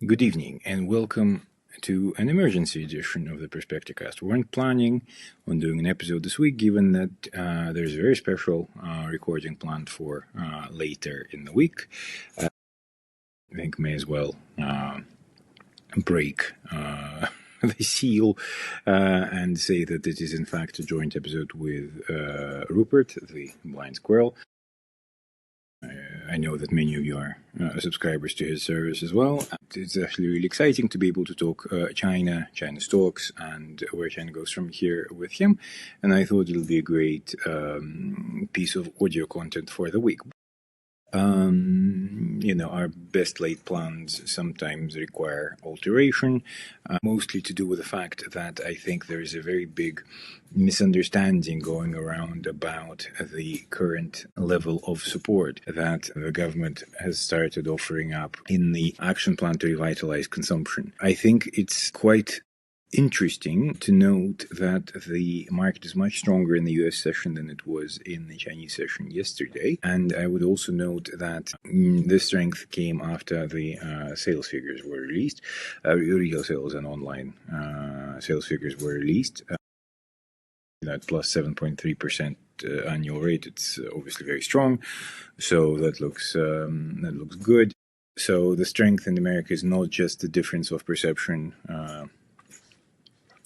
Good evening and welcome to an emergency edition of the Perspecticast. We weren't planning on doing an episode this week given that there's a very special recording planned for later in the week. I think may as well break the seal and say that it is in fact a joint episode with Rupert, the blind squirrel. I know that many of you are subscribers to his service as well. It's actually really exciting to be able to talk China, China stocks, and where China goes from here with him. And I thought it'll be a great piece of audio content for the week. Our best laid plans sometimes require alteration, mostly to do with the fact that I think there is a very big misunderstanding going around about the current level of support that the government has started offering up in the action plan to revitalize consumption. I think it's quite interesting to note that the market is much stronger in the US session than it was in the Chinese session yesterday. And I would also note that this strength came after the sales figures were released. Retail sales and online sales figures were released. That plus 7.3% annual rate, it's obviously very strong. So that looks good. So the strength in America is not just the difference of perception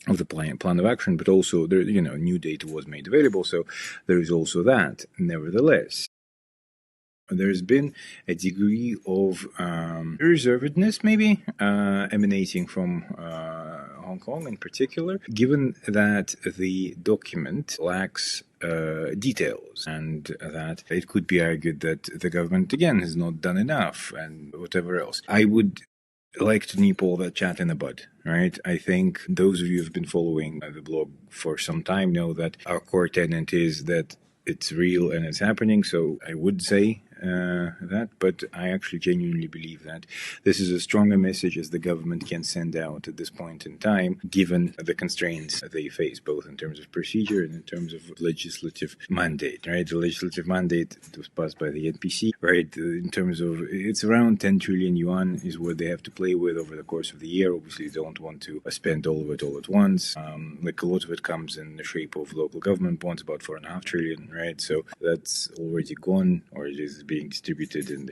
of the plan of action, but also there, new data was made available, so there is also that. Nevertheless, there's been a degree of reservedness, maybe emanating from Hong Kong in particular, given that the document lacks details, and that it could be argued that the government again has not done enough, and whatever else. I would like to nip all that chat in the bud, right? I think those of you who've been following the blog for some time know that our core tenet is that it's real and it's happening. So I would say that, but I actually genuinely believe that this is as strong a message as the government can send out at this point in time, given the constraints they face, both in terms of procedure and in terms of legislative mandate, right? The legislative mandate was passed by the NPC, right? In terms of, it's around 10 trillion yuan is what they have to play with over the course of the year. Obviously, they don't want to spend all of it all at once. Like a lot of it comes in the shape of local government bonds, about 4.5 trillion, right? So that's already gone, or it is being distributed in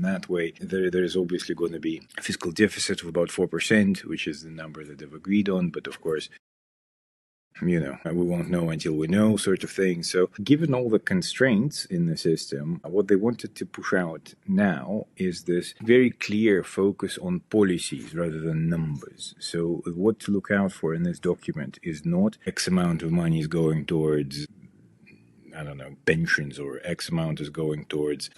that way. There's obviously going to be a fiscal deficit of about 4%, which is the number that they've agreed on. But of course, we won't know until we know, sort of thing. So given all the constraints in the system, what they wanted to push out now is this very clear focus on policies rather than numbers. So what to look out for in this document is not X amount of money is going towards, I don't know, pensions, or X amount is going towards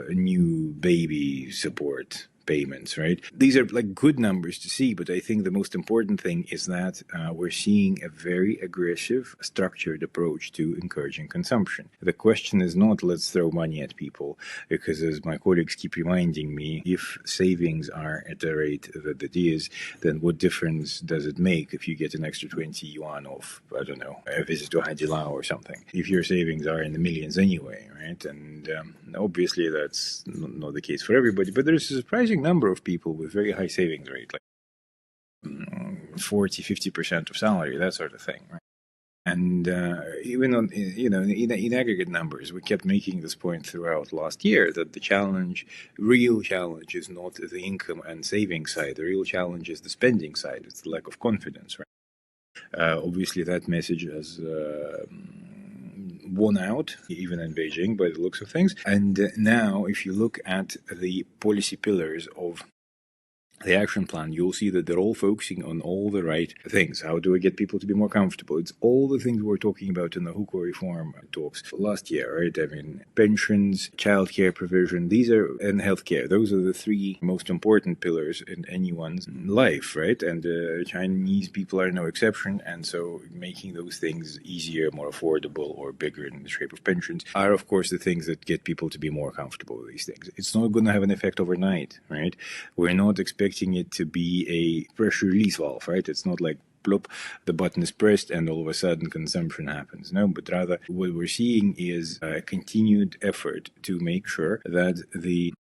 new baby support payments, right? These are like good numbers to see, but I think the most important thing is that we're seeing a very aggressive, structured approach to encouraging consumption. The question is not let's throw money at people, because as my colleagues keep reminding me, if savings are at the rate that it is, then what difference does it make if you get an extra 20 yuan off, I don't know, a visit to Haidilao or something, if your savings are in the millions anyway, right? And obviously that's not the case for everybody, but there's a surprising number of people with very high savings rate, like 40, 50% of salary, that sort of thing, right? And even on, in aggregate numbers, we kept making this point throughout last year that the real challenge is not the income and saving side. The real challenge is the spending side. It's the lack of confidence, right? Obviously, that message has won out, even in Beijing, by the looks of things. And now, if you look at the policy pillars of the action plan, you'll see that they're all focusing on all the right things. How do we get people to be more comfortable? It's all the things we were talking about in the Hukou reform talks last year, right? I mean, pensions, childcare provision, and healthcare. Those are the three most important pillars in anyone's life, right? And Chinese people are no exception. And so making those things easier, more affordable, or bigger in the shape of pensions are, of course, the things that get people to be more comfortable with these things. It's not going to have an effect overnight, right? We're not expecting it to be a pressure release valve, right? It's not like plop, the button is pressed and all of a sudden consumption happens. No, but rather what we're seeing is a continued effort to make sure that the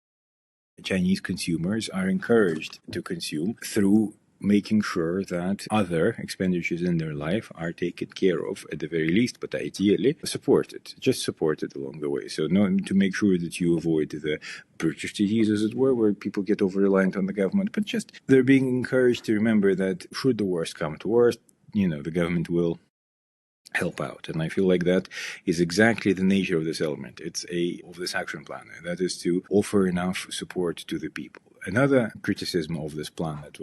Chinese consumers are encouraged to consume through making sure that other expenditures in their life are taken care of at the very least, but ideally supported along the way. So to make sure that you avoid the purchase disease, as it were, where people get over-reliant on the government, but just they're being encouraged to remember that should the worst come to worst, the government will help out. And I feel like that is exactly the nature of this element. It's of this action plan. And that is to offer enough support to the people. Another criticism of this plan that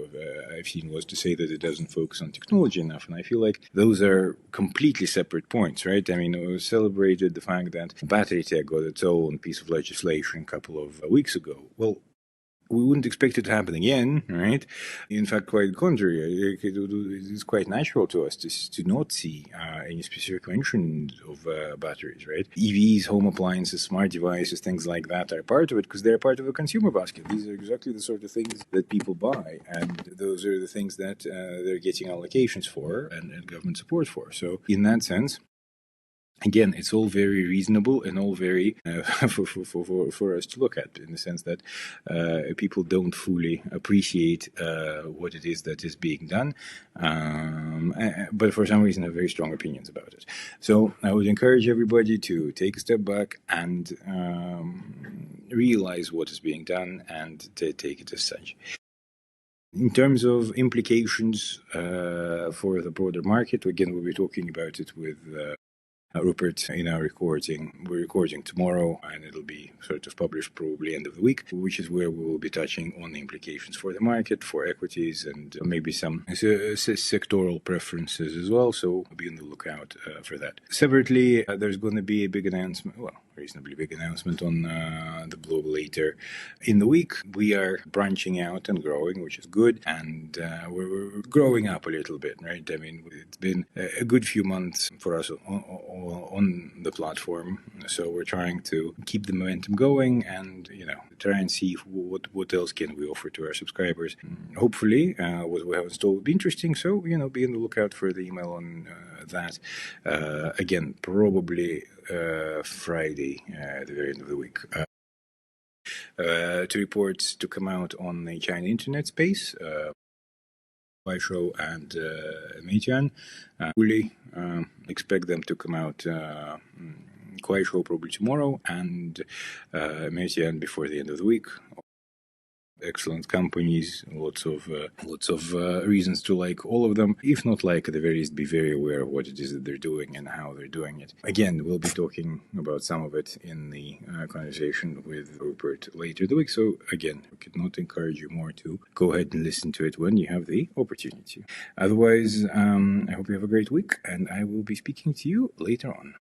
I've seen was to say that it doesn't focus on technology enough. And I feel like those are completely separate points, right? I mean, it was celebrated the fact that battery tech got its own piece of legislation a couple of weeks ago. Well, we wouldn't expect it to happen again, right? In fact, quite the contrary. It's quite natural to us to not see any specific mention of batteries, right? EVs, home appliances, smart devices, things like that are part of it because they're part of a consumer basket. These are exactly the sort of things that people buy, and those are the things that they're getting allocations for and government support for. So, in that sense, again, it's all very reasonable and all very for us to look at, in the sense that people don't fully appreciate what it is that is being done, but for some reason have very strong opinions about it. So I would encourage everybody to take a step back and realize what is being done and to take it as such. In terms of implications for the broader market, again, we'll be talking about it with Rupert in our recording. We're recording tomorrow and it'll be sort of published probably end of the week, which is where we will be touching on the implications for the market, for equities, and maybe some sectoral preferences as well. So be on the lookout for that. Separately, there's going to be a big announcement, reasonably big announcement on the Global later in the week. We are branching out and growing, which is good, and we're growing up a little bit, right? I mean, it's been a good few months for us on the platform, so we're trying to keep the momentum going and try and see what else can we offer to our subscribers. Hopefully what we have installed will be interesting, so be on the lookout for the email on that. Again, probably Friday at the very end of the week. Two reports to come out on the China internet space, Kuaishou and Meitian. Fully expect them to come out, Kuaishou probably tomorrow, and Meitian before the end of the week. Excellent companies, lots of reasons to like all of them. If not like, at the very least, be very aware of what it is that they're doing and how they're doing it. Again, we'll be talking about some of it in the conversation with Rupert later the week. So again, we could not encourage you more to go ahead and listen to it when you have the opportunity. Otherwise, I hope you have a great week, and I will be speaking to you later on.